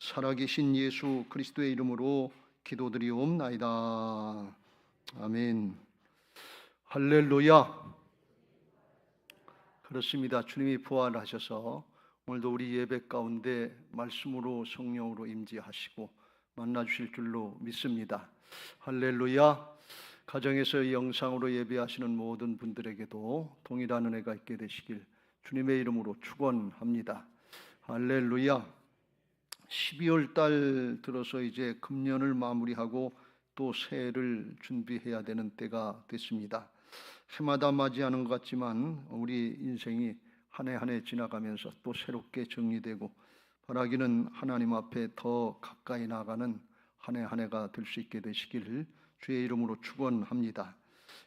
살아계신 예수 그리스도의 이름으로 기도드리옵나이다. 아멘. 할렐루야. 그렇습니다. 주님이 부활하셔서 오늘도 우리 예배 가운데 말씀으로 성령으로 임재하시고 만나주실 줄로 믿습니다. 할렐루야. 가정에서 영상으로 예배하시는 모든 분들에게도 동일한 은혜가 있게 되시길 주님의 이름으로 축원합니다. 할렐루야. 12월 달 들어서 이제 금년을 마무리하고 또 새해를 준비해야 되는 때가 됐습니다. 해마다 맞이하는 것 같지만 우리 인생이 한 해 한 해 지나가면서 또 새롭게 정리되고 바라기는 하나님 앞에 더 가까이 나가는 한 해 한 해가 될 수 있게 되시기를 주의 이름으로 축원합니다.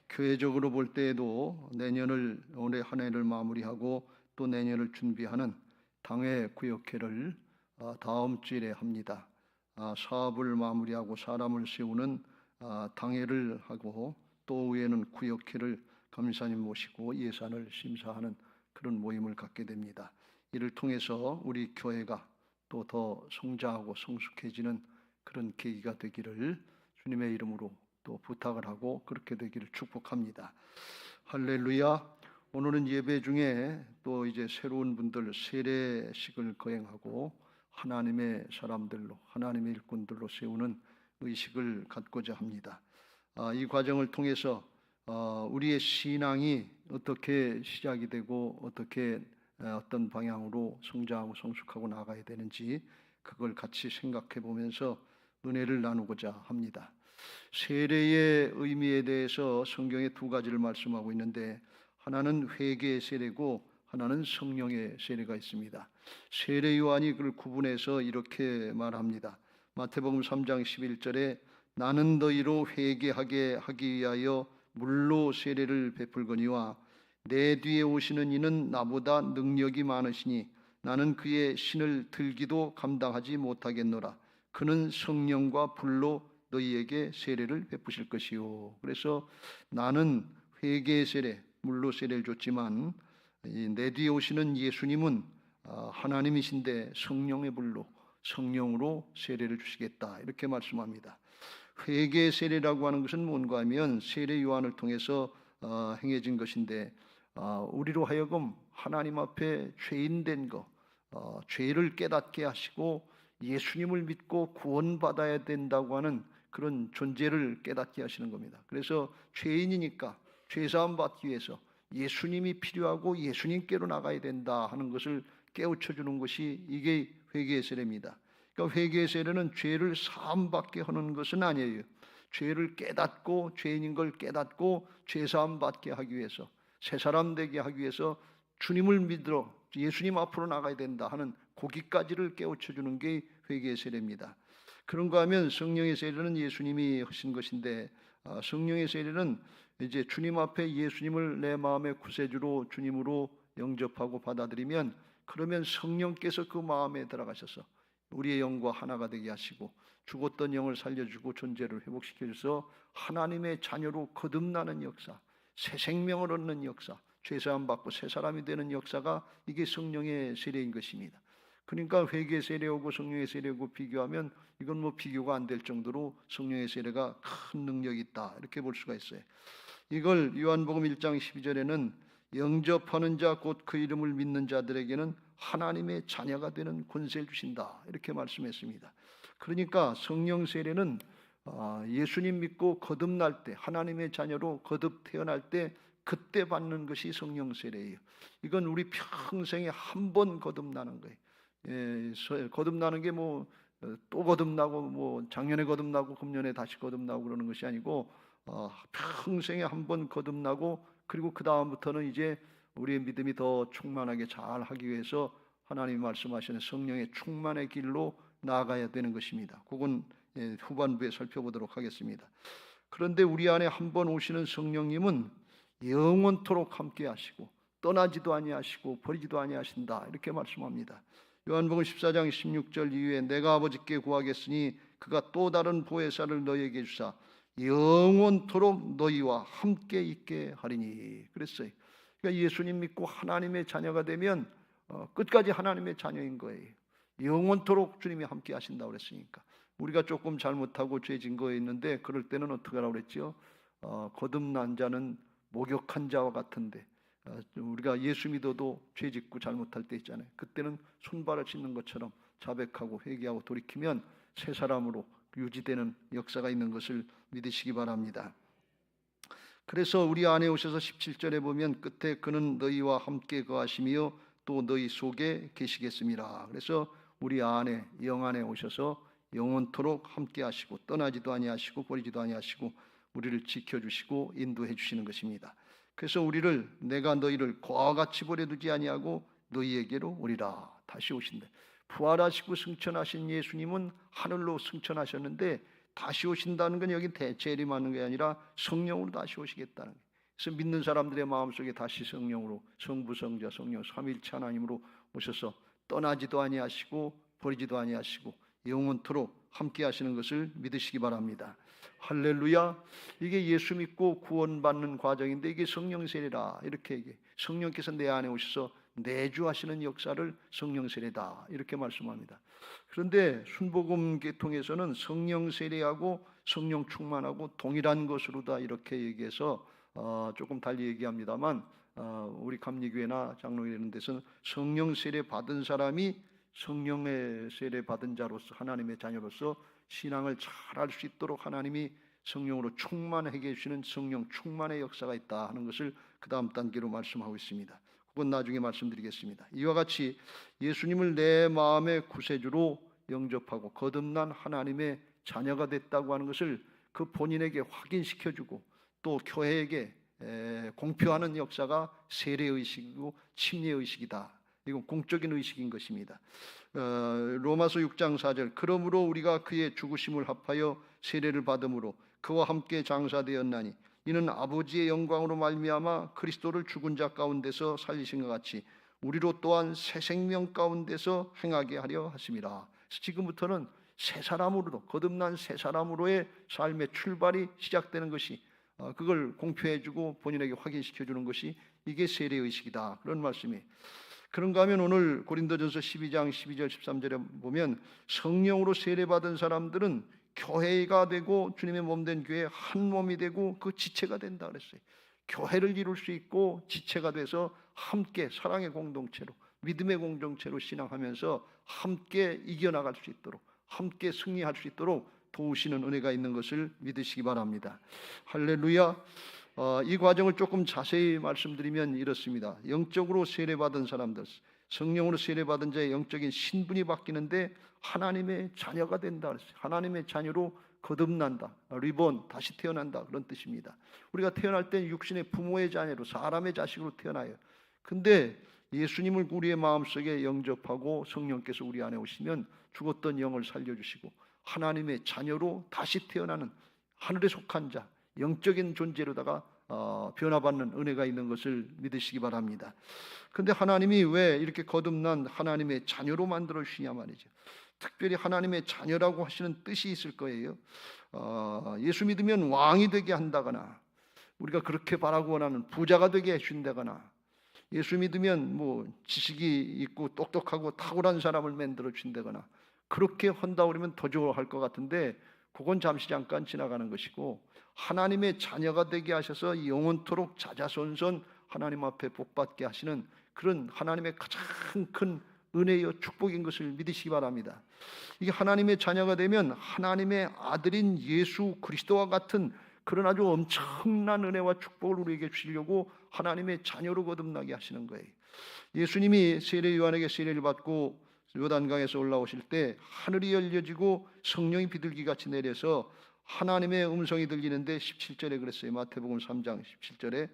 교회적으로 볼 때에도 내년을 올해 한 해를 마무리하고 또 내년을 준비하는 당회 구역회를 다음 주일에 합니다. 사업을 마무리하고 사람을 세우는 당회를 하고 또 후에는 구역회를 감사님 모시고 예산을 심사하는 그런 모임을 갖게 됩니다. 이를 통해서 우리 교회가 또 더 성장하고 성숙해지는 그런 계기가 되기를 주님의 이름으로 또 부탁을 하고 그렇게 되기를 축복합니다. 할렐루야. 오늘은 예배 중에 또 이제 새로운 분들 세례식을 거행하고 하나님의 사람들로 하나님의 일꾼들로 세우는 의식을 갖고자 합니다. 이 과정을 통해서 우리의 신앙이 어떻게 시작이 되고 어떻게 어떤 방향으로 성장하고 성숙하고 나가야 되는지 그걸 같이 생각해 보면서 은혜를 나누고자 합니다. 세례의 의미에 대해서 성경에 두 가지를 말씀하고 있는데 하나는 회개의 세례고 하나는 성령의 세례가 있습니다. 세례 요한이 그걸 구분해서 이렇게 말합니다. 마태복음 3장 11절에 나는 너희로 회개하게 하기 위하여 물로 세례를 베풀거니와 내 뒤에 오시는 이는 나보다 능력이 많으시니 나는 그의 신을 들기도 감당하지 못하겠노라. 그는 성령과 불로 너희에게 세례를 베푸실 것이요. 그래서 나는 회개의 세례, 물로 세례를 줬지만 내 뒤에 오시는 예수님은 하나님이신데 성령의 불로 성령으로 세례를 주시겠다 이렇게 말씀합니다. 회개의 세례라고 하는 것은 뭔가 하면 세례 요한을 통해서 행해진 것인데 우리로 하여금 하나님 앞에 죄인된 것, 죄를 깨닫게 하시고 예수님을 믿고 구원받아야 된다고 하는 그런 존재를 깨닫게 하시는 겁니다. 그래서 죄인이니까 죄사함 받기 위해서 예수님이 필요하고 예수님께로 나가야 된다 하는 것을 깨우쳐 주는 것이 이게 회개의 세례입니다. 그러니까 회개의 세례는 죄를 사함받게 하는 것은 아니에요. 죄를 깨닫고 죄인인 걸 깨닫고 죄사함 받게 하기 위해서 새 사람 되게 하기 위해서 주님을 믿으러 예수님 앞으로 나가야 된다 하는 거기까지를 깨우쳐 주는 게 회개의 세례입니다. 그런가 하면 성령의 세례는 예수님이 하신 것인데 성령의 세례는 이제 주님 앞에 예수님을 내 마음의 구세주로 주님으로 영접하고 받아들이면 그러면 성령께서 그 마음에 들어가셔서 우리의 영과 하나가 되게 하시고 죽었던 영을 살려주고 존재를 회복시켜서 하나님의 자녀로 거듭나는 역사, 새 생명을 얻는 역사, 죄사함 받고 새 사람이 되는 역사가 이게 성령의 세례인 것입니다. 그러니까 회개의 세례하고 성령의 세례하고 비교하면 이건 뭐 비교가 안 될 정도로 성령의 세례가 큰 능력이 있다 이렇게 볼 수가 있어요. 이걸 요한복음 1장 12절에는 영접하는 자 곧 그 이름을 믿는 자들에게는 하나님의 자녀가 되는 권세를 주신다 이렇게 말씀했습니다. 그러니까 성령 세례는 예수님 믿고 거듭날 때 하나님의 자녀로 거듭 태어날 때 그때 받는 것이 성령 세례예요. 이건 우리 평생에 한 번 거듭나는 거예요. 거듭나는 게 뭐 또 거듭나고 뭐 작년에 거듭나고 금년에 다시 거듭나고 그러는 것이 아니고 평생에 한 번 거듭나고 그리고 그 다음부터는 이제 우리의 믿음이 더 충만하게 잘 하기 위해서 하나님이 말씀하시는 성령의 충만의 길로 나아가야 되는 것입니다. 그건 후반부에 살펴보도록 하겠습니다. 그런데 우리 안에 한 번 오시는 성령님은 영원토록 함께 하시고 떠나지도 아니하시고 버리지도 아니하신다 이렇게 말씀합니다. 요한복음 14장 16절 이후에 내가 아버지께 구하겠으니 그가 또 다른 보혜사를 너희에게 주사 영원토록 너희와 함께 있게 하리니 그랬어요. 그러니까 예수님 믿고 하나님의 자녀가 되면 끝까지 하나님의 자녀인 거예요. 영원토록 주님이 함께 하신다고 그랬으니까 우리가 조금 잘못하고 죄 증거에 있는데 그럴 때는 어떻게 하라고 그랬죠? 거듭난 자는 목욕한 자와 같은데 우리가 예수 믿어도 죄 짓고 잘못할 때 있잖아요. 그때는 손발을 씻는 것처럼 자백하고 회개하고 돌이키면 새 사람으로 유지되는 역사가 있는 것을 믿으시기 바랍니다. 그래서 우리 안에 오셔서 17절에 보면 끝에 그는 너희와 함께 거하시며 또 너희 속에 계시겠습니다. 그래서 우리 안에 영 안에 오셔서 영원토록 함께 하시고 떠나지도 아니하시고 버리지도 아니하시고 우리를 지켜주시고 인도해 주시는 것입니다. 그래서 우리를 내가 너희를 고아와 같이 버려두지 아니하고 너희에게로 오리라. 다시 오신다. 부활하시고 승천하신 예수님은 하늘로 승천하셨는데 다시 오신다는 건 여기 재림하는 게 아니라 성령으로 다시 오시겠다는 거예요. 그래서 믿는 사람들의 마음속에 다시 성령으로 성부 성자 성령 삼위일체 하나님으로 오셔서 떠나지도 아니하시고 버리지도 아니하시고 영원토록 함께 하시는 것을 믿으시기 바랍니다. 할렐루야. 이게 예수 믿고 구원받는 과정인데 이게 성령 세례라 이렇게 얘기해. 성령께서 내 안에 오셔서 내주하시는 역사를 성령 세례다 이렇게 말씀합니다. 그런데 순복음 계통에서는 성령 세례하고 성령 충만하고 동일한 것으로다 이렇게 얘기해서 조금 달리 얘기합니다만 우리 감리교회나 장로회 이런 데서는 성령 세례 받은 사람이 성령의 세례 받은 자로서 하나님의 자녀로서 신앙을 잘할 수 있도록 하나님이 성령으로 충만하게 해주시는 성령 충만의 역사가 있다 하는 것을 그 다음 단계로 말씀하고 있습니다. 그건 나중에 말씀드리겠습니다. 이와 같이 예수님을 내 마음의 구세주로 영접하고 거듭난 하나님의 자녀가 됐다고 하는 것을 그 본인에게 확인시켜주고 또 교회에게 공표하는 역사가 세례의식이고 침례의식이다. 이건 공적인 의식인 것입니다. 로마서 6장 4절 그러므로 우리가 그의 죽으심을 합하여 세례를 받음으로 그와 함께 장사되었나니 이는 아버지의 영광으로 말미암아 그리스도를 죽은 자 가운데서 살리신 것 같이 우리로 또한 새 생명 가운데서 행하게 하려 하심이라. 지금부터는 새 사람으로도 거듭난 새 사람으로의 삶의 출발이 시작되는 것이 그걸 공표해주고 본인에게 확인시켜주는 것이 이게 세례의식이다 그런 말씀이에요. 그런가 하면 오늘 고린도전서 12장 12절 13절에 보면 성령으로 세례받은 사람들은 교회가 되고 주님의 몸된 교회 한 몸이 되고 그 지체가 된다 그랬어요. 교회를 이룰 수 있고 지체가 돼서 함께 사랑의 공동체로 믿음의 공동체로 신앙하면서 함께 이겨나갈 수 있도록 함께 승리할 수 있도록 도우시는 은혜가 있는 것을 믿으시기 바랍니다. 할렐루야. 이 과정을 조금 자세히 말씀드리면 이렇습니다. 영적으로 세례받은 사람들, 성령으로 세례받은 자의 영적인 신분이 바뀌는데 하나님의 자녀가 된다 그랬어요. 하나님의 자녀로 거듭난다, 리본, 다시 태어난다 그런 뜻입니다. 우리가 태어날 때 육신의 부모의 자녀로 사람의 자식으로 태어나요. 근데 예수님을 우리의 마음속에 영접하고 성령께서 우리 안에 오시면 죽었던 영을 살려주시고 하나님의 자녀로 다시 태어나는 하늘에 속한 자, 영적인 존재로다가 변화받는 은혜가 있는 것을 믿으시기 바랍니다. 그런데 하나님이 왜 이렇게 거듭난 하나님의 자녀로 만들어 주시냐 말이죠. 특별히 하나님의 자녀라고 하시는 뜻이 있을 거예요. 예수 믿으면 왕이 되게 한다거나 우리가 그렇게 바라고 원하는 부자가 되게 해준다거나 예수 믿으면 뭐 지식이 있고 똑똑하고 탁월한 사람을 만들어 준다거나 그렇게 한다 그러면 더 좋아할 것 같은데 그건 잠시 잠깐 지나가는 것이고 하나님의 자녀가 되게 하셔서 영원토록 자자손손 하나님 앞에 복받게 하시는 그런 하나님의 가장 큰 은혜여 축복인 것을 믿으시기 바랍니다. 이게 하나님의 자녀가 되면 하나님의 아들인 예수 그리스도와 같은 그런 아주 엄청난 은혜와 축복을 우리에게 주시려고 하나님의 자녀로 거듭나게 하시는 거예요. 예수님이 세례 요한에게 세례를 받고 요단강에서 올라오실 때 하늘이 열려지고 성령이 비둘기같이 내려서 하나님의 음성이 들리는데 17절에 그랬어요. 마태복음 3장 17절에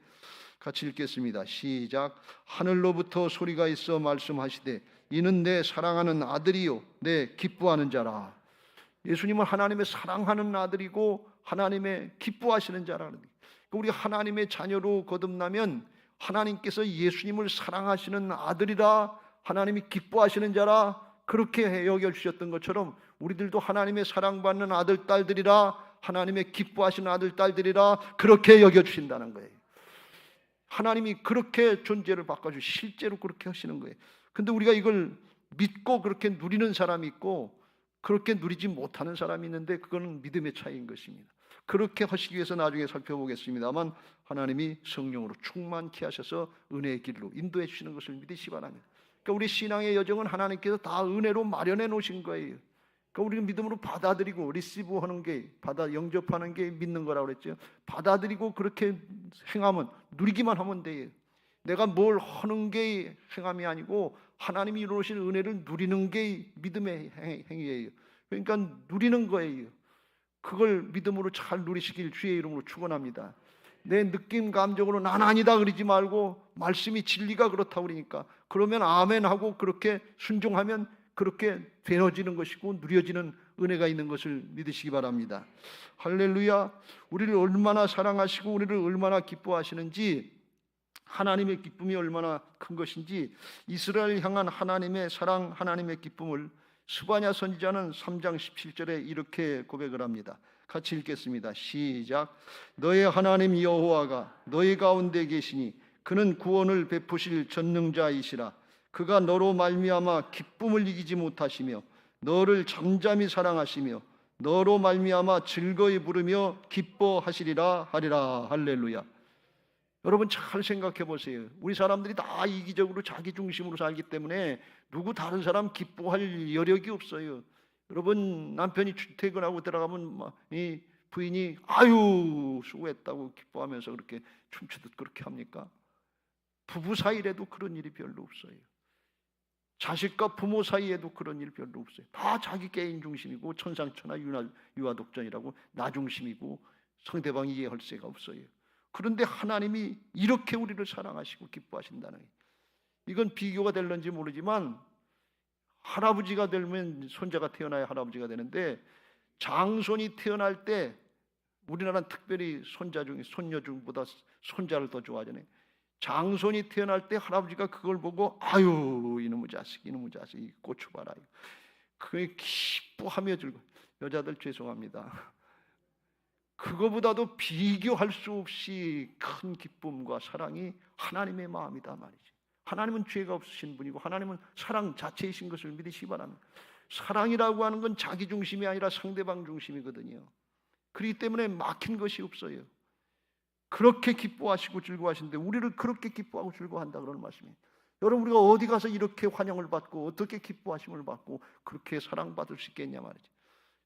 같이 읽겠습니다. 시작. 하늘로부터 소리가 있어 말씀하시되 이는 내 사랑하는 아들이요 내 기뻐하는 자라. 예수님은 하나님의 사랑하는 아들이고 하나님의 기뻐하시는 자라는 거예요. 우리 하나님의 자녀로 거듭나면 하나님께서 예수님을 사랑하시는 아들이라 하나님이 기뻐하시는 자라 그렇게 여겨주셨던 것처럼 우리들도 하나님의 사랑받는 아들 딸들이라 하나님의 기뻐하시는 아들 딸들이라 그렇게 여겨주신다는 거예요. 하나님이 그렇게 존재를 바꿔주시고 실제로 그렇게 하시는 거예요. 근데 우리가 이걸 믿고 그렇게 누리는 사람이 있고 그렇게 누리지 못하는 사람이 있는데 그거는 믿음의 차이인 것입니다. 그렇게 하시기 위해서 나중에 살펴보겠습니다만 하나님이 성령으로 충만케 하셔서 은혜의 길로 인도해 주시는 것을 믿으시기 바랍니다. 그러니까 우리 신앙의 여정은 하나님께서 다 은혜로 마련해 놓으신 거예요. 그러니까 우리는 믿음으로 받아들이고 리시브하는 게, 영접하는 게 믿는 거라고 그랬죠. 받아들이고 그렇게 행하면, 누리기만 하면 돼요. 내가 뭘 하는 게 행함이 아니고 하나님이 이루신 은혜를 누리는 게 믿음의 행위예요. 그러니까 누리는 거예요. 그걸 믿음으로 잘 누리시길 주의 이름으로 축원합니다. 내 느낌 감정으로 난 아니다 그러지 말고 말씀이 진리가 그렇다고 그러니까 그러면 아멘 하고 그렇게 순종하면 그렇게 되어지는 것이고 누려지는 은혜가 있는 것을 믿으시기 바랍니다. 할렐루야. 우리를 얼마나 사랑하시고 우리를 얼마나 기뻐하시는지, 하나님의 기쁨이 얼마나 큰 것인지 이스라엘 향한 하나님의 사랑, 하나님의 기쁨을 스바냐 선지자는 3장 17절에 이렇게 고백을 합니다. 같이 읽겠습니다. 시작. 너의 하나님 여호와가 너희 가운데 계시니 그는 구원을 베푸실 전능자이시라. 그가 너로 말미암아 기쁨을 이기지 못하시며 너를 잠잠히 사랑하시며 너로 말미암아 즐거이 부르며 기뻐하시리라 하리라. 할렐루야. 여러분 잘 생각해 보세요. 우리 사람들이 다 이기적으로 자기 중심으로 살기 때문에 누구 다른 사람 기뻐할 여력이 없어요. 여러분 남편이 퇴근하고 들어가면 이 부인이 아유 수고했다고 기뻐하면서 그렇게 춤추듯 그렇게 합니까? 부부 사이에도 그런 일이 별로 없어요. 자식과 부모 사이에도 그런 일 별로 없어요. 다 자기 개인 중심이고 천상천하 유아독전이라고 나 중심이고 상대방이 이해할 새가 없어요. 그런데 하나님이 이렇게 우리를 사랑하시고 기뻐하신다는 거예요. 이건 비교가 될런지 모르지만 할아버지가 되면 손자가 태어나야 할아버지가 되는데 장손이 태어날 때 우리나라는 특별히 손자 중에 손녀 중보다 손자를 더 좋아하잖아요. 장손이 태어날 때 할아버지가 그걸 보고 아유 이놈의 자식 이 고추 봐라. 그게 기뻐하며 즐거워. 여자들 죄송합니다. 그거보다도 비교할 수 없이 큰 기쁨과 사랑이 하나님의 마음이다 말이지. 하나님은 죄가 없으신 분이고 하나님은 사랑 자체이신 것을 믿으시기 바랍니다. 사랑이라고 하는 건 자기 중심이 아니라 상대방 중심이거든요. 그렇기 때문에 막힌 것이 없어요. 그렇게 기뻐하시고 즐거워하시는데 우리를 그렇게 기뻐하고 즐거워한다 그러는 말씀이에요. 여러분 우리가 어디 가서 이렇게 환영을 받고 어떻게 기뻐하심을 받고 그렇게 사랑받을 수 있겠냐 말이지.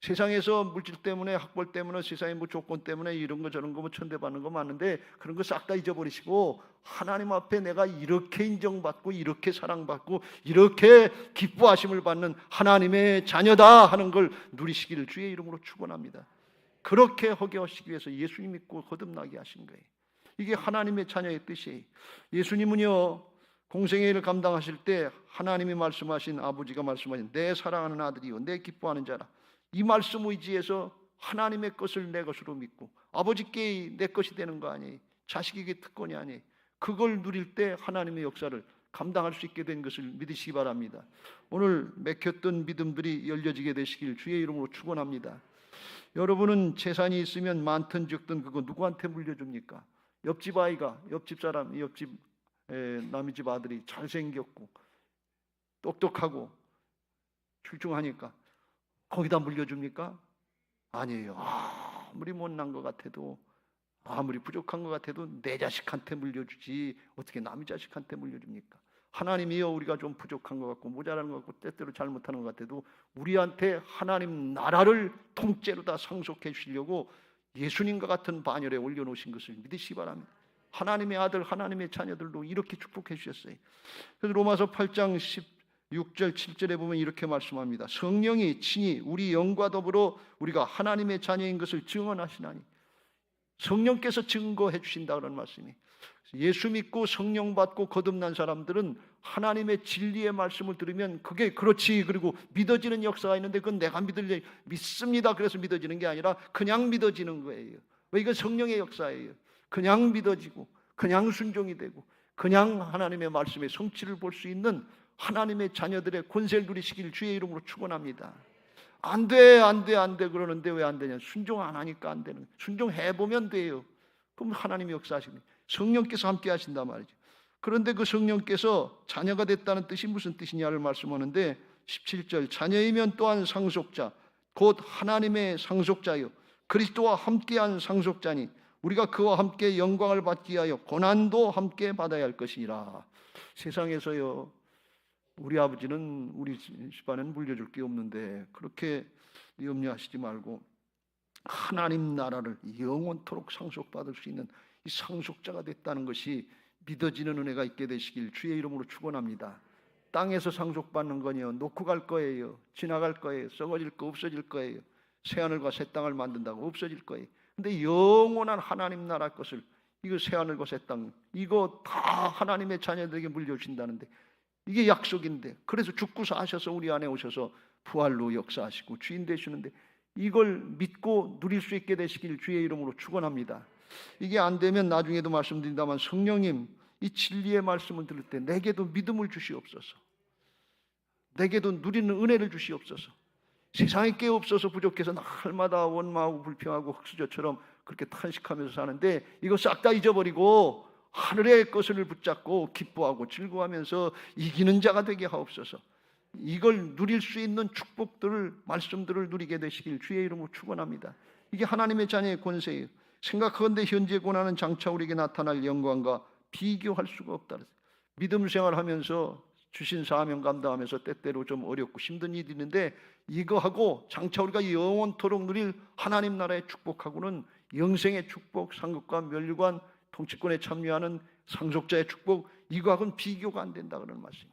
세상에서 물질 때문에 학벌 때문에 세상의 뭐 조건 때문에 이런 거 저런 거 뭐 천대받는 거 많은데 그런 거 싹 다 잊어버리시고 하나님 앞에 내가 이렇게 인정받고 이렇게 사랑받고 이렇게 기뻐하심을 받는 하나님의 자녀다 하는 걸 누리시기를 주의 이름으로 축원합니다. 그렇게 하게 하시기 위해서 예수님 믿고 거듭나게 하신 거예요. 이게 하나님의 자녀의 뜻이에요. 예수님은요 공생의 일을 감당하실 때 하나님이 말씀하신 아버지가 말씀하신 내 사랑하는 아들이요 내 기뻐하는 자라, 이 말씀 의지해서 하나님의 것을 내 것으로 믿고 아버지께 내 것이 되는 거 아니에요. 자식에게 특권이 아니에요. 그걸 누릴 때 하나님의 역사를 감당할 수 있게 된 것을 믿으시기 바랍니다. 오늘 막혔던 믿음들이 열려지게 되시길 주의 이름으로 축원합니다. 여러분은 재산이 있으면 많든 적든 그거 누구한테 물려줍니까? 옆집 아이가, 옆집 사람, 옆집 남의 집 아들이 잘생겼고 똑똑하고 출중하니까 거기다 물려줍니까? 아니에요. 아무리 못난 것 같아도 아무리 부족한 것 같아도 내 자식한테 물려주지 어떻게 남의 자식한테 물려줍니까? 하나님이요 우리가 좀 부족한 것 같고 모자란 것 같고 때때로 잘못하는 것 같아도 우리한테 하나님 나라를 통째로 다 상속해 주시려고 예수님과 같은 반열에 올려놓으신 것을 믿으시기 바랍니다. 하나님의 아들 하나님의 자녀들도 이렇게 축복해 주셨어요. 그래서 로마서 8장 16절 7절에 보면 이렇게 말씀합니다. 성령이 친히 우리 영과 더불어 우리가 하나님의 자녀인 것을 증언하시나니, 성령께서 증거해 주신다 그런 말씀이. 예수 믿고 성령 받고 거듭난 사람들은 하나님의 진리의 말씀을 들으면 그게 그렇지 그리고 믿어지는 역사가 있는데 그건 내가 믿습니다 그래서 믿어지는 게 아니라 그냥 믿어지는 거예요. 왜? 이건 성령의 역사예요. 그냥 믿어지고 그냥 순종이 되고 그냥 하나님의 말씀의 성취를 볼 수 있는 하나님의 자녀들의 권세를 누리시길 주의 이름으로 축원합니다. 안 돼 그러는데 왜 안 되냐? 순종 안 하니까 안 되는. 순종해 보면 돼요. 그럼 하나님이 역사하십니다. 성령께서 함께 하신단 말이죠. 그런데 그 성령께서 자녀가 됐다는 뜻이 무슨 뜻이냐를 말씀하는데 17절 자녀이면 또한 상속자 곧 하나님의 상속자요 그리스도와 함께한 상속자니 우리가 그와 함께 영광을 받기 위하여 고난도 함께 받아야 할 것이니라. 세상에서요 우리 아버지는 우리 집안은 물려줄 게 없는데 그렇게 염려하시지 말고 하나님 나라를 영원토록 상속받을 수 있는 이 상속자가 됐다는 것이 믿어지는 은혜가 있게 되시길 주의 이름으로 축원합니다. 땅에서 상속받는 건요 놓고 갈 거예요. 지나갈 거예요. 썩어질 거 없어질 거예요. 새하늘과 새 땅을 만든다고 없어질 거예요. 근데 영원한 하나님 나라 것을 이거 새하늘과 새 땅 이거 다 하나님의 자녀들에게 물려주신다는데 이게 약속인데 그래서 죽고 사셔서 우리 안에 오셔서 부활로 역사하시고 주인 되시는데 이걸 믿고 누릴 수 있게 되시길 주의 이름으로 축원합니다. 이게 안 되면 나중에도 말씀드린다만 성령님 이 진리의 말씀을 들을 때 내게도 믿음을 주시옵소서. 내게도 누리는 은혜를 주시옵소서. 세상에 게 없어서 부족해서 날마다 원망하고 불평하고 흙수저처럼 그렇게 탄식하면서 사는데 이거 싹 다 잊어버리고 하늘의 것을 붙잡고 기뻐하고 즐거워하면서 이기는 자가 되게 하옵소서. 이걸 누릴 수 있는 축복들을 말씀들을 누리게 되시길 주의 이름으로 축원합니다. 이게 하나님의 자녀의 권세예요. 생각하건대 현재 고난은 장차 우리에게 나타날 영광과 비교할 수가 없다. 믿음 생활하면서 주신 사명 감당하면서 때때로 좀 어렵고 힘든 일이 있는데 이거하고 장차 우리가 영원토록 누릴 하나님 나라의 축복하고는 영생의 축복, 상급과 면류관, 통치권에 참여하는 상속자의 축복 이거하고는 비교가 안 된다 그런 말씀이.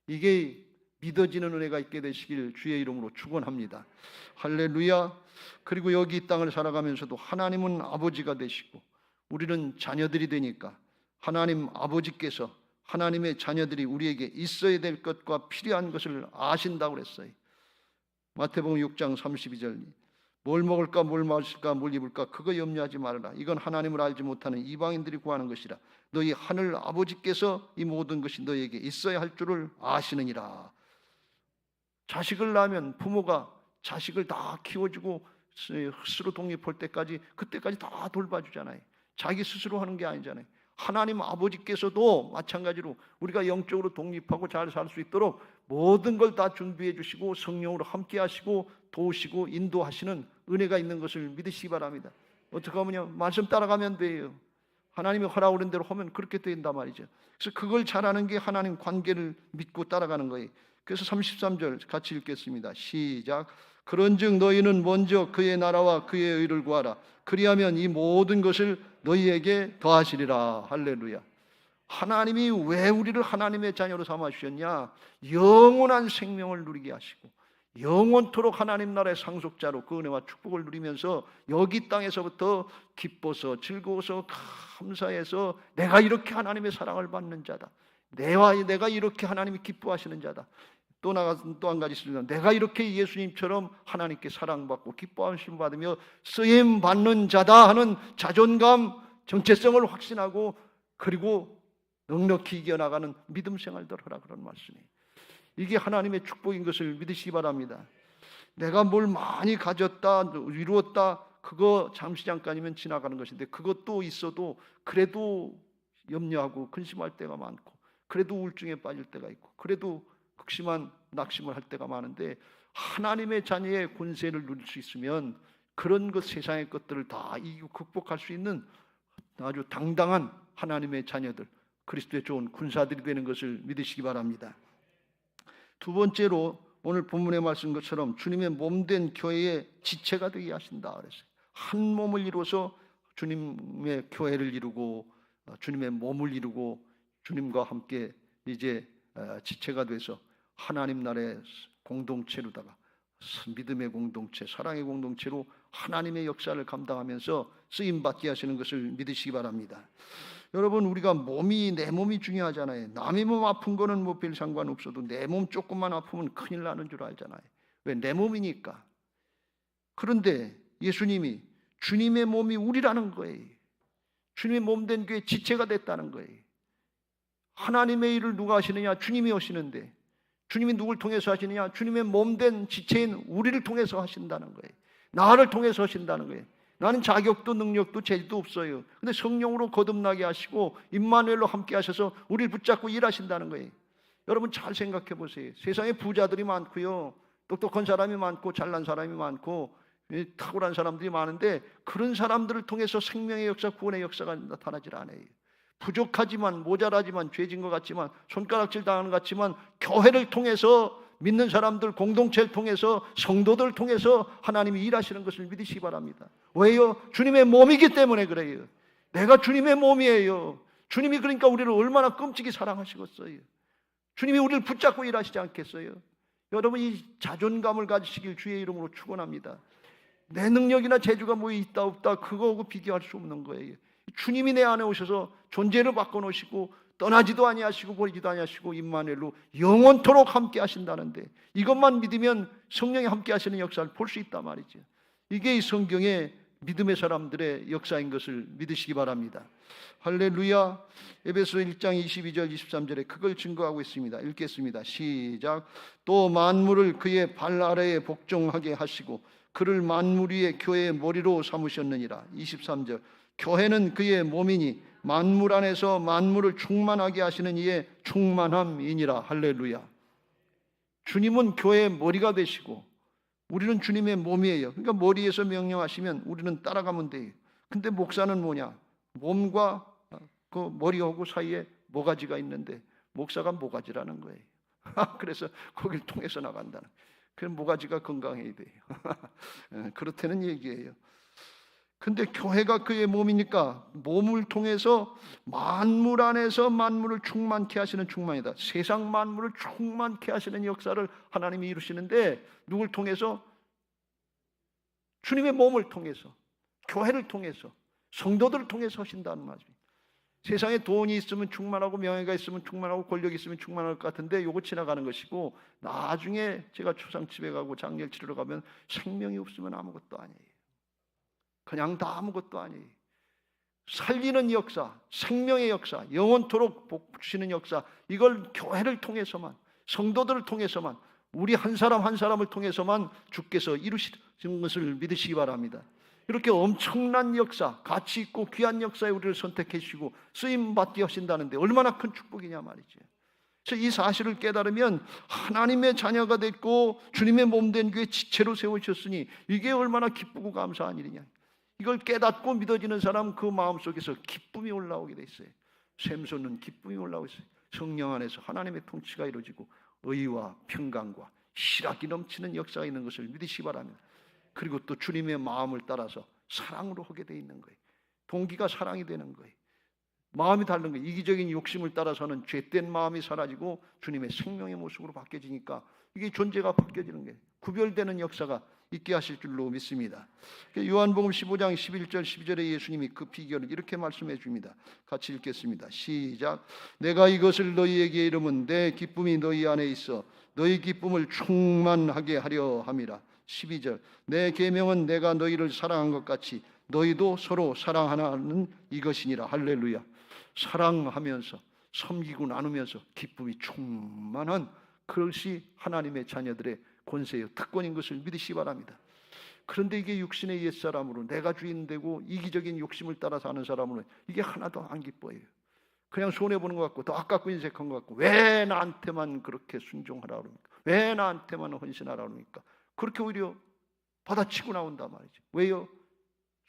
이게 믿어지는 은혜가 있게 되시길 주의 이름으로 축원합니다. 할렐루야. 그리고 여기 이 땅을 살아가면서도 하나님은 아버지가 되시고 우리는 자녀들이 되니까 하나님 아버지께서 하나님의 자녀들이 우리에게 있어야 될 것과 필요한 것을 아신다고 그랬어요. 마태복음 6장 32절 뭘 먹을까 뭘 마실까 뭘 입을까 그거 염려하지 말아라. 이건 하나님을 알지 못하는 이방인들이 구하는 것이라. 너희 하늘 아버지께서 이 모든 것이 너희에게 있어야 할 줄을 아시느니라. 자식을 낳으면 부모가 자식을 다 키워주고 스스로 독립할 때까지 그때까지 다 돌봐주잖아요. 자기 스스로 하는 게 아니잖아요. 하나님 아버지께서도 마찬가지로 우리가 영적으로 독립하고 잘 살 수 있도록 모든 걸 다 준비해 주시고 성령으로 함께 하시고 도우시고 인도하시는 은혜가 있는 것을 믿으시기 바랍니다. 어떻게 하면요? 말씀 따라가면 돼요. 하나님이 허락하는 대로 하면 그렇게 된단 말이죠. 그래서 그걸 잘하는 게 하나님 관계를 믿고 따라가는 거예요. 그래서 33절 같이 읽겠습니다. 시작. 그런즉 너희는 먼저 그의 나라와 그의 의를 구하라. 그리하면 이 모든 것을 너희에게 더하시리라. 할렐루야. 하나님이 왜 우리를 하나님의 자녀로 삼아 주셨냐? 영원한 생명을 누리게 하시고 영원토록 하나님 나라의 상속자로 그 은혜와 축복을 누리면서 여기 땅에서부터 기뻐서 즐거워서 감사해서 내가 이렇게 하나님의 사랑을 받는 자다. 내가 이렇게 하나님이 기뻐하시는 자다. 또 한 가지 있습니다. 내가 이렇게 예수님처럼 하나님께 사랑받고 기뻐하심을 받으며 쓰임 받는 자다 하는 자존감, 정체성을 확신하고 그리고 넉넉히 이겨나가는 믿음 생활들 하라 그런 말씀이에요. 이게 하나님의 축복인 것을 믿으시기 바랍니다. 내가 뭘 많이 가졌다, 이루었다, 그거 잠시 잠깐이면 지나가는 것인데 그것도 있어도 그래도 염려하고 근심할 때가 많고 그래도 우울증에 빠질 때가 있고 그래도 극심한 낙심을 할 때가 많은데 하나님의 자녀의 권세를 누릴 수 있으면 그런 것 세상의 것들을 다 이기고 극복할 수 있는 아주 당당한 하나님의 자녀들 그리스도의 좋은 군사들이 되는 것을 믿으시기 바랍니다. 두 번째로 오늘 본문의 말씀 것처럼 주님의 몸된 교회의 지체가 되게 하신다 그랬어요. 한 몸을 이루어서 주님의 교회를 이루고 주님의 몸을 이루고 주님과 함께 이제 지체가 돼서 하나님 나라의 공동체로다가 믿음의 공동체, 사랑의 공동체로 하나님의 역사를 감당하면서 쓰임받게 하시는 것을 믿으시기 바랍니다. 여러분 우리가 내 몸이 중요하잖아요. 남의 몸 아픈 거는 뭐 별 상관없어도 내 몸 조금만 아프면 큰일 나는 줄 알잖아요. 왜? 내 몸이니까. 그런데 예수님이 주님의 몸이 우리라는 거예요. 주님의 몸된 교회 지체가 됐다는 거예요. 하나님의 일을 누가 하시느냐? 주님이 하시는데 주님이 누굴 통해서 하시느냐? 주님의 몸된 지체인 우리를 통해서 하신다는 거예요. 나를 통해서 하신다는 거예요. 나는 자격도 능력도 재주도 없어요. 근데 성령으로 거듭나게 하시고 임마누엘로 함께 하셔서 우리를 붙잡고 일하신다는 거예요. 여러분 잘 생각해 보세요. 세상에 부자들이 많고요, 똑똑한 사람이 많고 잘난 사람이 많고 탁월한 사람들이 많은데 그런 사람들을 통해서 생명의 역사, 구원의 역사가 나타나질 않아요. 부족하지만, 모자라지만, 죄진 것 같지만, 손가락질 당하는 것 같지만 교회를 통해서, 믿는 사람들 공동체를 통해서, 성도들을 통해서 하나님이 일하시는 것을 믿으시기 바랍니다. 왜요? 주님의 몸이기 때문에 그래요. 내가 주님의 몸이에요. 주님이 그러니까 우리를 얼마나 끔찍이 사랑하시겠어요. 주님이 우리를 붙잡고 일하시지 않겠어요? 여러분, 이 자존감을 가지시길 주의 이름으로 축원합니다. 내 능력이나 재주가 뭐 있다 없다 그거하고 비교할 수 없는 거예요. 주님이 내 안에 오셔서 존재를 바꿔놓으시고 떠나지도 아니하시고 버리지도 아니하시고 임마누엘로 영원토록 함께 하신다는데, 이것만 믿으면 성령이 함께 하시는 역사를 볼 수 있단 말이죠. 이게 이 성경의 믿음의 사람들의 역사인 것을 믿으시기 바랍니다. 할렐루야. 에베소 1장 22절 23절에 그걸 증거하고 있습니다. 읽겠습니다. 시작. 또 만물을 그의 발 아래에 복종하게 하시고 그를 만물 위의 교회의 머리로 삼으셨느니라. 23절. 교회는 그의 몸이니 만물 안에서 만물을 충만하게 하시는 이의 충만함이니라. 할렐루야. 주님은 교회의 머리가 되시고 우리는 주님의 몸이에요. 그러니까 머리에서 명령하시면 우리는 따라가면 돼요. 근데 목사는 뭐냐? 몸과 그 머리하고 사이에 모가지가 있는데 목사가 모가지라는 거예요. 그래서 거길 통해서 나간다는. 그래서 모가지가 건강해야 돼요. 그렇다는 얘기예요. 근데 교회가 그의 몸이니까 몸을 통해서 만물 안에서 만물을 충만케 하시는 충만이다. 세상 만물을 충만케 하시는 역사를 하나님이 이루시는데 누굴 통해서? 주님의 몸을 통해서, 교회를 통해서, 성도들을 통해서 하신다는 말입니다. 세상에 돈이 있으면 충만하고 명예가 있으면 충만하고 권력이 있으면 충만할 것 같은데 요거 지나가는 것이고, 나중에 제가 초상집에 가고 장례를 치르러 가면 생명이 없으면 아무것도 아니에요. 그냥 다 아무것도 아니에요. 살리는 역사, 생명의 역사, 영원토록 복 주시는 역사, 이걸 교회를 통해서만, 성도들을 통해서만, 우리 한 사람 한 사람을 통해서만 주께서 이루시는 것을 믿으시기 바랍니다. 이렇게 엄청난 역사, 가치 있고 귀한 역사에 우리를 선택해 주시고 쓰임받게 하신다는데 얼마나 큰 축복이냐 말이죠. 그래서 이 사실을 깨달으면 하나님의 자녀가 됐고 주님의 몸된 교회 지체로 세우셨으니 이게 얼마나 기쁘고 감사한 일이냐. 이걸 깨닫고 믿어지는 사람 그 마음속에서 기쁨이 올라오게 돼 있어요. 샘솟는 기쁨이 올라오고 있어요. 성령 안에서 하나님의 통치가 이루어지고 의와 평강과 희락이 넘치는 역사가 있는 것을 믿으시기 바랍니다. 그리고 또 주님의 마음을 따라서 사랑으로 하게 돼 있는 거예요. 동기가 사랑이 되는 거예요. 마음이 다른 거예요. 이기적인 욕심을 따라서는 죄된 마음이 사라지고 주님의 생명의 모습으로 바뀌어지니까 이게 존재가 바뀌어지는 거예요. 구별되는 역사가 있게 하실 줄로 믿습니다. 요한복음 15장 11절 12절에 예수님이 그 비결을 이렇게 말씀해 줍니다. 같이 읽겠습니다. 시작. 내가 이것을 너희에게 이름은 내 기쁨이 너희 안에 있어 너희 기쁨을 충만하게 하려 함이라. 12절. 내 계명은 내가 너희를 사랑한 것 같이 너희도 서로 사랑하는 이것이니라. 할렐루야. 사랑하면서 섬기고 나누면서 기쁨이 충만한 그것이 하나님의 자녀들의 권세요, 특권인 것을 믿으시기 바랍니다. 그런데 이게 육신의 옛사람으로 내가 주인 되고 이기적인 욕심을 따라 사는 사람으로 이게 하나도 안 기뻐요. 그냥 손해보는 것 같고 더 아깝고 인색한 것 같고 왜 나한테만 그렇게 순종하라 그럽니까? 왜 나한테만 헌신하라 그럽니까? 그렇게 오히려 받아치고 나온단 말이죠. 왜요?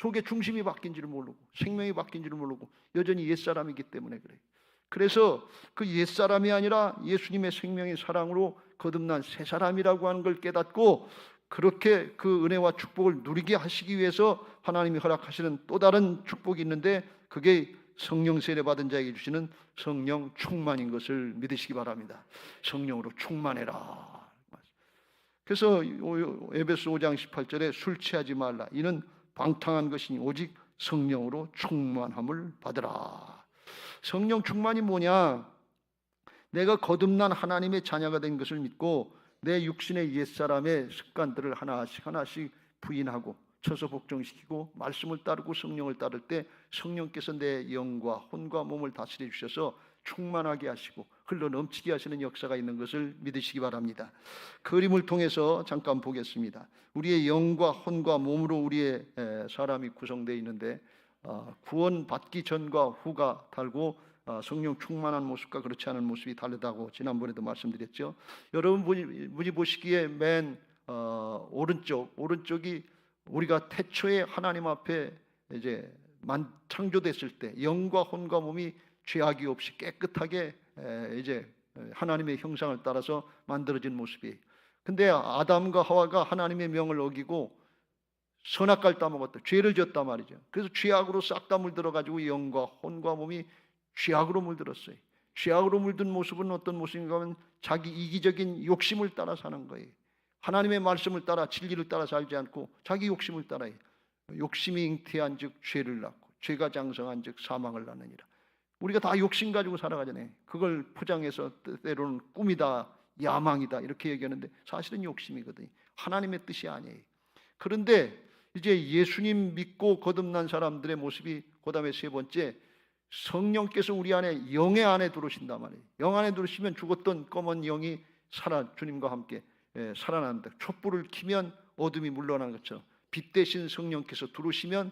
속에 중심이 바뀐지를 모르고 생명이 바뀐지를 모르고 여전히 옛사람이기 때문에 그래요. 그래서 그 옛사람이 아니라 예수님의 생명의 사랑으로 거듭난 새 사람이라고 하는 걸 깨닫고 그렇게 그 은혜와 축복을 누리게 하시기 위해서 하나님이 허락하시는 또 다른 축복이 있는데 그게 성령 세례 받은 자에게 주시는 성령 충만인 것을 믿으시기 바랍니다. 성령으로 충만해라. 그래서 에베소 5장 18절에 술 취하지 말라. 이는 방탕한 것이니 오직 성령으로 충만함을 받으라. 성령 충만이 뭐냐? 내가 거듭난 하나님의 자녀가 된 것을 믿고 내 육신의 옛사람의 습관들을 하나씩 하나씩 부인하고 쳐서 복종시키고 말씀을 따르고 성령을 따를 때 성령께서 내 영과 혼과 몸을 다스려 주셔서 충만하게 하시고 흘러 넘치게 하시는 역사가 있는 것을 믿으시기 바랍니다. 그림을 통해서 잠깐 보겠습니다. 우리의 영과 혼과 몸으로 우리의 사람이 구성되어 있는데 구원 받기 전과 후가 다르고 성령 충만한 모습과 그렇지 않은 모습이 다르다고 지난번에도 말씀드렸죠. 여러분이 보시기에 맨 오른쪽이 우리가 태초에 하나님 앞에 이제 창조됐을 때 영과 혼과 몸이 죄악이 없이 깨끗하게 이제 하나님의 형상을 따라서 만들어진 모습이에요. 근데 아담과 하와가 하나님의 명을 어기고 선악과를 따먹었다. 죄를 지었단 말이죠. 그래서 죄악으로 싹 다 물들어 가지고 영과 혼과 몸이 죄악으로 물들었어요. 죄악으로 물든 모습은 어떤 모습인가 하면 자기 이기적인 욕심을 따라 사는 거예요. 하나님의 말씀을 따라 진리를 따라 살지 않고 자기 욕심을 따라요. 욕심이 잉태한 즉 죄를 낳고 죄가 장성한 즉 사망을 낳느니라. 우리가 다 욕심 가지고 살아가잖아요. 그걸 포장해서 때로는 꿈이다, 야망이다 이렇게 얘기하는데 사실은 욕심이거든요. 하나님의 뜻이 아니에요. 그런데 이제 예수님 믿고 거듭난 사람들의 모습이 그다음에 세 번째, 성령께서 우리 안에 영의 안에 들어오신단 말이에요. 영 안에 들어오시면 죽었던 검은 영이 주님과 함께 살아난다. 촛불을 켜면 어둠이 물러나는 것처럼 빛 대신 성령께서 들어오시면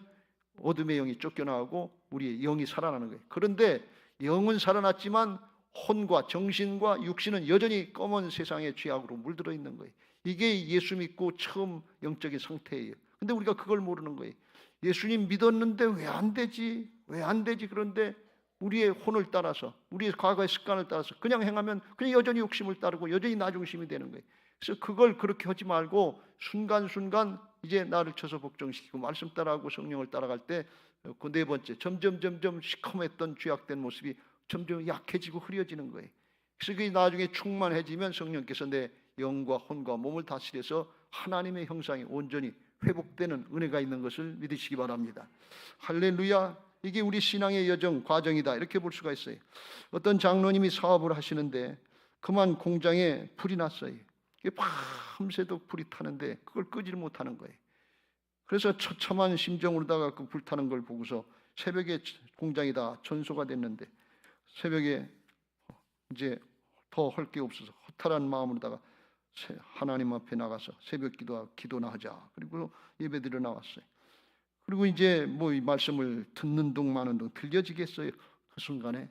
어둠의 영이 쫓겨나가고 우리의 영이 살아나는 거예요. 그런데 영은 살아났지만 혼과 정신과 육신은 여전히 검은 세상의 죄악으로 물들어 있는 거예요. 이게 예수 믿고 처음 영적인 상태예요. 근데 우리가 그걸 모르는 거예요. 예수님 믿었는데 왜 안 되지? 왜 안 되지? 그런데 우리의 혼을 따라서 우리의 과거의 습관을 따라서 그냥 행하면 그냥 여전히 욕심을 따르고 여전히 나 중심이 되는 거예요. 그래서 그걸 그렇게 하지 말고 순간순간 이제 나를 쳐서 복종시키고 말씀 따라하고 성령을 따라갈 때 그 네 번째, 점점 시커맸던 죄악된 모습이 점점 약해지고 흐려지는 거예요. 그래서 그게 나중에 충만해지면 성령께서 내 영과 혼과 몸을 다스려서 하나님의 형상이 온전히 회복되는 은혜가 있는 것을 믿으시기 바랍니다. 할렐루야. 이게 우리 신앙의 여정 과정이다 이렇게 볼 수가 있어요. 어떤 장로님이 사업을 하시는데 그만 공장에 불이 났어요. 밤새도록 불이 타는데 그걸 끄지를 못하는 거예요. 그래서 처참한 심정으로다가 그 불타는 걸 보고서 새벽에 공장이 다 전소가 됐는데 새벽에 이제 더 할 게 없어서 허탈한 마음으로다가 하나님 앞에 나가서 새벽 기도나 하자. 그리고 예배드려 나왔어요. 그리고 이제 뭐 이 말씀을 듣는 둥 마는 둥 들려지겠어요. 그 순간에.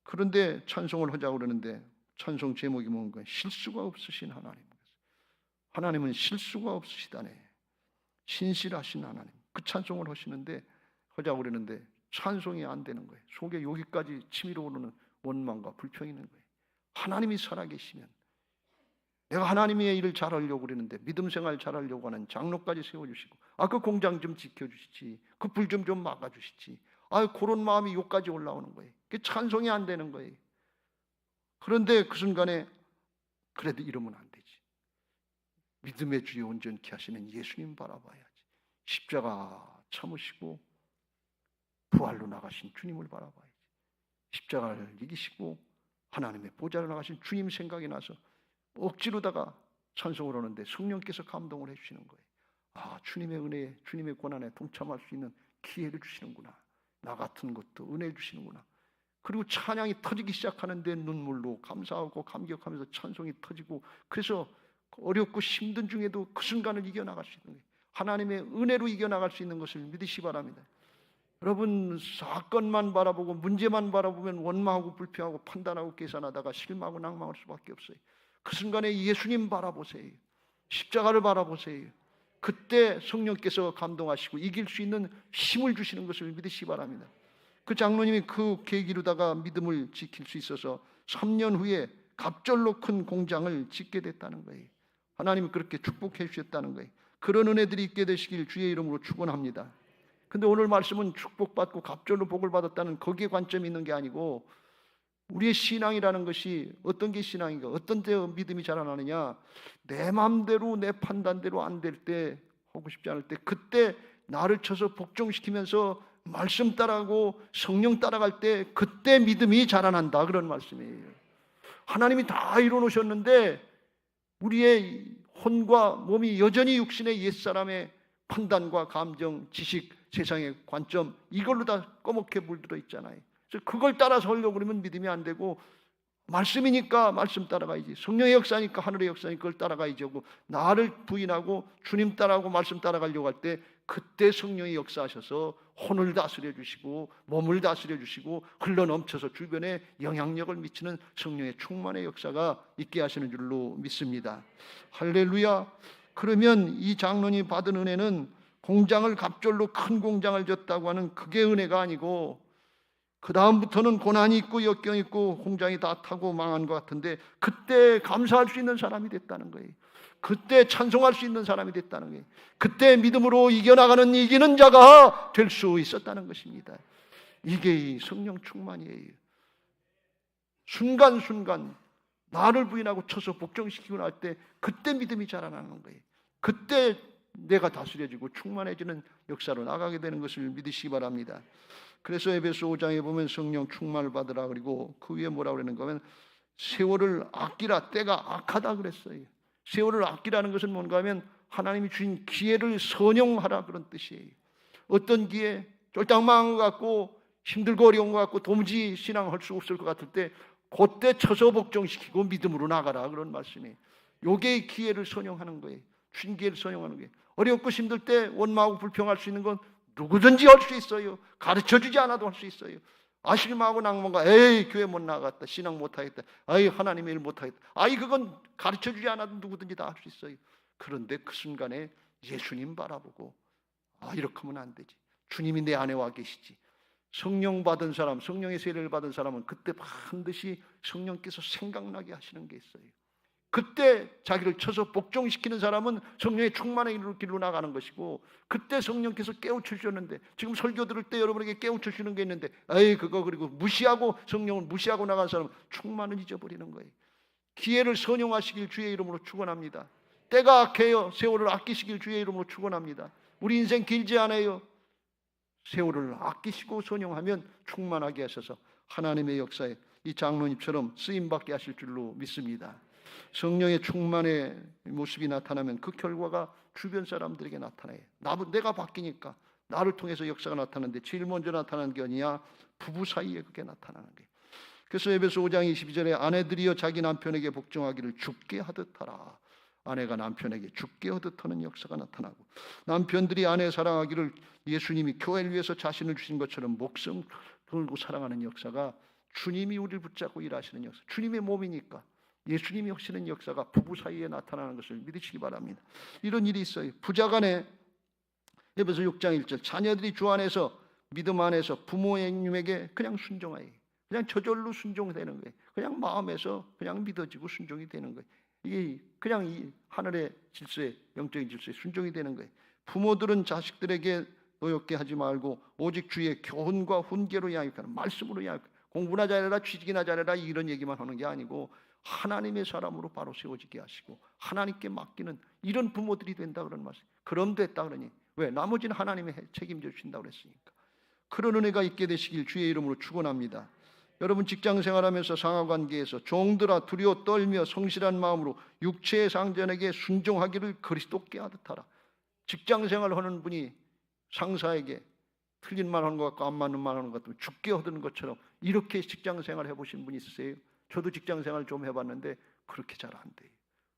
그런데 찬송을 하자고 그러는데 찬송 제목이 뭔가 실수가 없으신 하나님. 하나님은 실수가 없으시다네. 신실하신 하나님. 그 찬송을 하시는데 하자고 그러는데 찬송이 안 되는 거예요. 속에 여기까지 치밀어 오르는 원망과 불평이 있는 거예요. 하나님이 살아계시면 내가 하나님의 일을 잘하려고 그러는데 믿음 생활 잘하려고 하는 장로까지 세워주시고 그 공장 좀 지켜주시지, 그 불 좀 막아주시지, 그런 마음이 여기까지 올라오는 거예요. 그게 찬송이 안 되는 거예요. 그런데 그 순간에 그래도 이러면 안 되지. 믿음의 주에 온전케 하시는 예수님 바라봐야지. 십자가 참으시고 부활로 나가신 주님을 바라봐야지. 십자가를 이기시고 하나님의 보좌로 나가신 주님 생각이 나서 억지로다가 찬송을 하는데 성령께서 감동을 해주시는 거예요. 주님의 은혜에, 주님의 고난에 동참할 수 있는 기회를 주시는구나. 나 같은 것도 은혜 주시는구나. 그리고 찬양이 터지기 시작하는데 눈물로 감사하고 감격하면서 찬송이 터지고, 그래서 어렵고 힘든 중에도 그 순간을 이겨나갈 수 있는 거예요. 하나님의 은혜로 이겨나갈 수 있는 것을 믿으시기 바랍니다. 여러분, 사건만 바라보고 문제만 바라보면 원망하고 불평하고 판단하고 계산하다가 실망하고 낭망할 수밖에 없어요. 그 순간에 예수님 바라보세요. 십자가를 바라보세요. 그때 성령께서 감동하시고 이길 수 있는 힘을 주시는 것을 믿으시기 바랍니다. 그 장로님이 그 계기로다가 믿음을 지킬 수 있어서 3년 후에 갑절로 큰 공장을 짓게 됐다는 거예요. 하나님이 그렇게 축복해 주셨다는 거예요. 그런 은혜들이 있게 되시길 주의 이름으로 축원합니다. 근데 오늘 말씀은 축복받고 갑절로 복을 받았다는 거기에 관점이 있는 게 아니고, 우리의 신앙이라는 것이 어떤 게 신앙인가, 어떤 때 믿음이 자라나느냐, 내 마음대로 내 판단대로 안 될 때, 하고 싶지 않을 때, 그때 나를 쳐서 복종시키면서 말씀 따라하고 성령 따라갈 때 그때 믿음이 자라난다, 그런 말씀이에요. 하나님이 다 이뤄놓으셨는데 우리의 혼과 몸이 여전히 육신의 옛사람의 판단과 감정, 지식, 세상의 관점, 이걸로 다 꺼멓게 물들어 있잖아요. 그래서 그걸 따라서 하려고 그러면 믿음이 안 되고, 말씀이니까 말씀 따라가야지, 성령의 역사니까 하늘의 역사니까 그걸 따라가야지 하고, 나를 부인하고 주님 따라하고 말씀 따라가려고 할 때 그때 성령이 역사하셔서 혼을 다스려 주시고 몸을 다스려 주시고 흘러넘쳐서 주변에 영향력을 미치는 성령의 충만의 역사가 있게 하시는 줄로 믿습니다. 할렐루야. 그러면 이 장로님이 받은 은혜는 공장을 갑절로 큰 공장을 졌다고 하는 그게 은혜가 아니고, 그 다음부터는 고난이 있고 역경이 있고 공장이 다 타고 망한 것 같은데, 그때 감사할 수 있는 사람이 됐다는 거예요. 그때 찬송할 수 있는 사람이 됐다는 거예요. 그때 믿음으로 이겨나가는 이기는 자가 될 수 있었다는 것입니다. 이게 이 성령 충만이에요. 순간순간 나를 부인하고 쳐서 복종시키고 날 때 그때 믿음이 자라나는 거예요. 그때 내가 다스려지고 충만해지는 역사로 나가게 되는 것을 믿으시기 바랍니다. 그래서 에베소 5장에 보면 성령 충만을 받으라, 그리고 그 위에 뭐라고 그러는가 하면 세월을 아끼라, 때가 악하다 그랬어요. 세월을 아끼라는 것은 뭔가 하면 하나님이 주신 기회를 선용하라, 그런 뜻이에요. 어떤 기회, 쫄딱망한 것 같고 힘들고 어려운 것 같고 도무지 신앙할 수 없을 것 같을 때 그때 쳐서 복종시키고 믿음으로 나가라, 그런 말씀이에요. 요게 기회를 선용하는 거예요. 주신 기회를 선용하는 거예요. 어렵고 힘들 때 원망하고 불평할 수 있는 건 누구든지 할 수 있어요. 가르쳐주지 않아도 할 수 있어요. 아실망하고 낭만과 에이 교회 못 나갔다, 신앙 못하겠다, 아이 하나님의 일 못하겠다, 아이 그건 가르쳐주지 않아도 누구든지 다 할 수 있어요. 그런데 그 순간에 예수님 바라보고, 아 이렇게 하면 안 되지, 주님이 내 안에 와 계시지. 성령 받은 사람, 성령의 세례를 받은 사람은 그때 반드시 성령께서 생각나게 하시는 게 있어요. 그때 자기를 쳐서 복종시키는 사람은 성령의 충만의 길로 나가는 것이고, 그때 성령께서 깨우쳐 주셨는데, 지금 설교 들을 때 여러분에게 깨우쳐 주는 게 있는데 에이 그거 그리고 무시하고 성령을 무시하고 나간 사람은 충만을 잊어버리는 거예요. 기회를 선용하시길 주의 이름으로 축원합니다. 때가 악해요. 세월을 아끼시길 주의 이름으로 축원합니다. 우리 인생 길지 않아요. 세월을 아끼시고 선용하면 충만하게 하셔서 하나님의 역사에 이 장로님처럼 쓰임받게 하실 줄로 믿습니다. 성령의 충만의 모습이 나타나면 그 결과가 주변 사람들에게 나타나요. 내가 바뀌니까 나를 통해서 역사가 나타나는데, 제일 먼저 나타나는 게 아니야, 부부 사이에 그게 나타나는 거예요. 그래서 에베소 5장 22절에 아내들이여 자기 남편에게 복종하기를 죽게 하듯 하라. 아내가 남편에게 죽게 하듯 하는 역사가 나타나고, 남편들이 아내 사랑하기를 예수님이 교회를 위해서 자신을 주신 것처럼 목숨 걸고 사랑하는 역사가, 주님이 우리를 붙잡고 일하시는 역사, 주님의 몸이니까 예수님이 하시는 역사가 부부 사이에 나타나는 것을 믿으시기 바랍니다. 이런 일이 있어요. 부자간에 에베소 6장 1절 자녀들이 주 안에서 믿음 안에서 부모님에게 그냥 순종하여, 그냥 저절로 순종되는 거예요. 그냥 마음에서 그냥 믿어지고 순종이 되는 거예요. 이게 그냥 이 하늘의 질서에, 영적인 질서에 순종이 되는 거예요. 부모들은 자식들에게 노엽게 하지 말고 오직 주의 교훈과 훈계로 양육하는, 말씀으로 양육하는, 공부나 잘해라 취직이나 잘해라 이런 얘기만 하는 게 아니고 하나님의 사람으로 바로 세워지게 하시고 하나님께 맡기는 이런 부모들이 된다 그런 말씀. 그럼 됐다 그러니 왜? 나머지는 하나님이 책임져 주신다고 그랬으니까. 그런 은혜가 있게 되시길 주의 이름으로 축원합니다. 여러분 직장 생활하면서 상하관계에서 종들아 두려워 떨며 성실한 마음으로 육체의 상전에게 순종하기를 그리스도께 하듯 하라. 직장 생활하는 분이 상사에게 틀린 말 하는 것 같고 안 맞는 말 하는 것 같고 죽게 하는 것처럼 이렇게 직장 생활 해보신 분 있으세요? 저도 직장 생활 좀 해봤는데 그렇게 잘 안 돼요.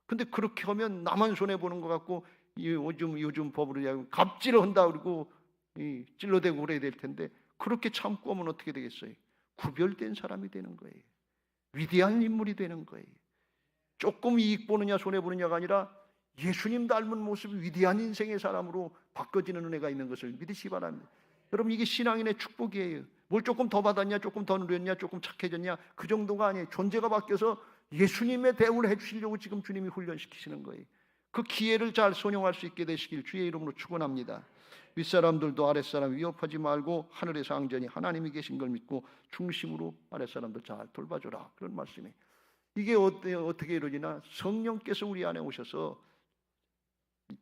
근데 그렇게 하면 나만 손해보는 것 같고 요즘 법으로 이야기하면 갑질을 한다 그러고 찔러대고 그래야 될 텐데 그렇게 참고 하면 어떻게 되겠어요? 구별된 사람이 되는 거예요. 위대한 인물이 되는 거예요. 조금 이익 보느냐 손해 보느냐가 아니라 예수님 닮은 모습이 위대한 인생의 사람으로 바꿔지는 은혜가 있는 것을 믿으시기 바랍니다. 여러분 이게 신앙인의 축복이에요. 뭘 조금 더 받았냐, 조금 더 누렸냐, 조금 착해졌냐 그 정도가 아니에요. 존재가 바뀌어서 예수님의 대우를 해주시려고 지금 주님이 훈련시키시는 거예요. 그 기회를 잘 선용할 수 있게 되시길 주의 이름으로 축원합니다. 윗사람들도 아랫사람 위협하지 말고 하늘의 상전이 하나님이 계신 걸 믿고 중심으로 아랫사람들 잘 돌봐줘라. 그런 말씀이에요. 이게 어떻게 이루어지나? 성령께서 우리 안에 오셔서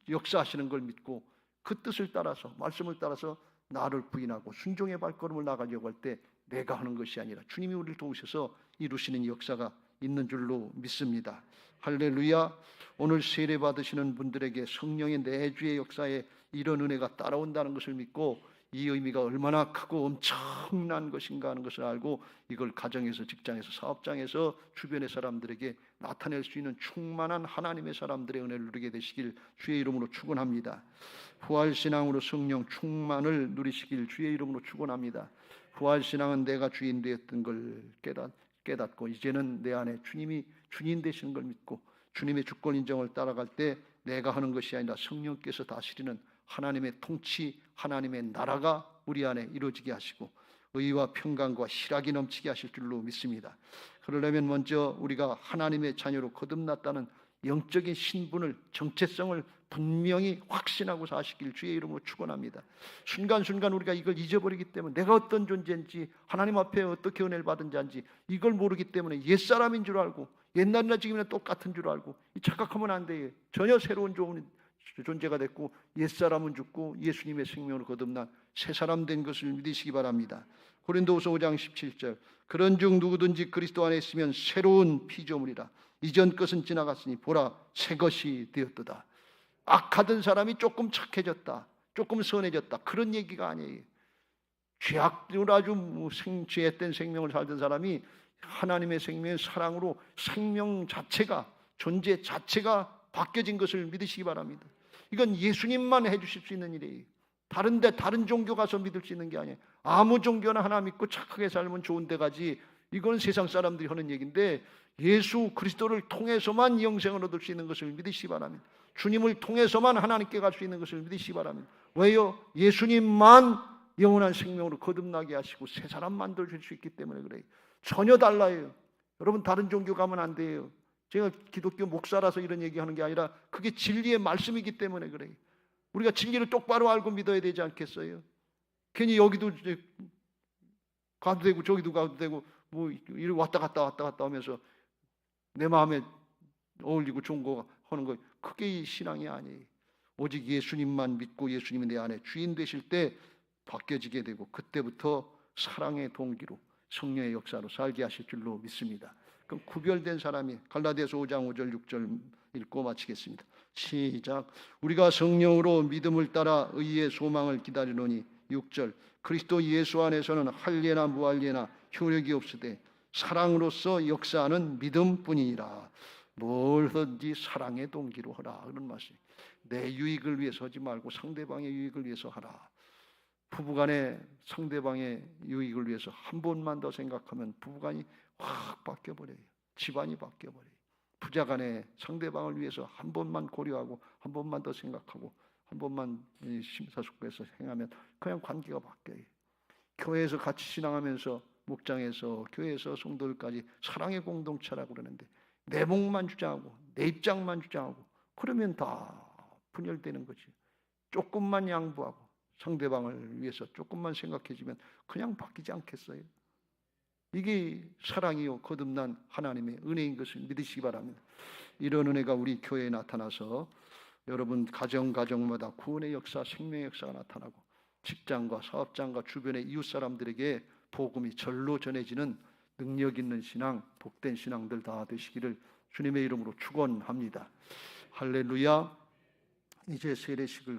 역사하시는 걸 믿고 그 뜻을 따라서 말씀을 따라서 나를 부인하고 순종의 발걸음을 나가려고 할 때 내가 하는 것이 아니라 주님이 우리를 도우셔서 이루시는 역사가 있는 줄로 믿습니다. 할렐루야. 오늘 세례 받으시는 분들에게 성령의 내주의 역사에 이런 은혜가 따라온다는 것을 믿고 이 의미가 얼마나 크고 엄청난 것인가 하는 것을 알고 이걸 가정에서, 직장에서, 사업장에서 주변의 사람들에게 나타낼 수 있는 충만한 하나님의 사람들의 은혜를 누리게 되시길 주의 이름으로 축원합니다. 부활신앙으로 성령 충만을 누리시길 주의 이름으로 축원합니다. 부활신앙은 내가 주인 되었던 걸 깨닫고 이제는 내 안에 주님이 주인 되시는 걸 믿고 주님의 주권 인정을 따라갈 때 내가 하는 것이 아니라 성령께서 다스리는 하나님의 통치, 하나님의 나라가 우리 안에 이루어지게 하시고 의와 평강과 희락이 넘치게 하실 줄로 믿습니다. 그러려면 먼저 우리가 하나님의 자녀로 거듭났다는 영적인 신분을, 정체성을 분명히 확신하고 사시길 주의 이름으로 축원합니다. 순간순간 우리가 이걸 잊어버리기 때문에 내가 어떤 존재인지, 하나님 앞에 어떻게 은혜를 받은 자인지 이걸 모르기 때문에 옛사람인 줄 알고 옛날이나 지금이나 똑같은 줄 알고 착각하면 안 돼요. 전혀 새로운 좋은 존재가 됐고 옛사람은 죽고 예수님의 생명으로 거듭난 새 사람 된 것을 믿으시기 바랍니다. 고린도후서 5장 17절 그런즉 누구든지 그리스도 안에 있으면 새로운 피조물이라 이전 것은 지나갔으니 보라 새 것이 되었도다. 악하던 사람이 조금 착해졌다, 조금 선해졌다, 그런 얘기가 아니에요. 죄악으로 아주 죄된 생명을 살던 사람이 하나님의 생명의 사랑으로 생명 자체가, 존재 자체가 바뀌어진 것을 믿으시기 바랍니다. 이건 예수님만 해주실 수 있는 일이에요. 다른 종교 가서 믿을 수 있는 게 아니에요. 아무 종교나 하나 믿고 착하게 살면 좋은 데 가지, 이건 세상 사람들이 하는 얘기인데 예수 그리스도를 통해서만 영생을 얻을 수 있는 것을 믿으시기 바랍니다. 주님을 통해서만 하나님께 갈 수 있는 것을 믿으시기 바랍니다. 왜요? 예수님만 영원한 생명으로 거듭나게 하시고 새 사람 만들어줄 수 있기 때문에 그래요. 전혀 달라요. 여러분 다른 종교 가면 안 돼요. 제가 기독교 목사라서 이런 얘기하는 게 아니라 그게 진리의 말씀이기 때문에 그래요. 우리가 진리를 똑바로 알고 믿어야 되지 않겠어요? 괜히 여기도 가도 되고 저기도 가도 되고 뭐 이리 왔다 갔다 하면서 내 마음에 어울리고 좋은 거 하는 거, 그게 신앙이 아니에요. 오직 예수님만 믿고 예수님이 내 안에 주인 되실 때 바뀌어지게 되고 그때부터 사랑의 동기로 성령의 역사로 살게 하실 줄로 믿습니다. 그럼 구별된 사람이 갈라디아서 5장 5절 6절 읽고 마치겠습니다. 시작. 우리가 성령으로 믿음을 따라 의의 소망을 기다리노니 6절 그리스도 예수 안에서는 할례나 무할례나 효력이 없으되 사랑으로서 역사하는 믿음뿐이니라. 뭘든지 사랑의 동기로 하라. 그런 말씀. 내 유익을 위해서 하지 말고 상대방의 유익을 위해서 하라. 부부간에 상대방의 유익을 위해서 한 번만 더 생각하면 부부간이 확 바뀌어버려요. 집안이 바뀌어버려요. 부자간에 상대방을 위해서 한 번만 고려하고 한 번만 더 생각하고 한 번만 심사숙고해서 행하면 그냥 관계가 바뀌어요. 교회에서 같이 신앙하면서 목장에서 교회에서 성도들까지 사랑의 공동체라고 그러는데 내 목만 주장하고 내 입장만 주장하고 그러면 다 분열되는 거지. 조금만 양보하고 상대방을 위해서 조금만 생각해주면 그냥 바뀌지 않겠어요? 이게 사랑이요 거듭난 하나님의 은혜인 것을 믿으시기 바랍니다. 이런 은혜가 우리 교회에 나타나서 여러분 가정마다 구원의 역사, 생명의 역사가 나타나고 직장과 사업장과 주변의 이웃 사람들에게 복음이 절로 전해지는 능력 있는 신앙, 복된 신앙들 다 되시기를 주님의 이름으로 축원합니다. 할렐루야. 이제 세례식을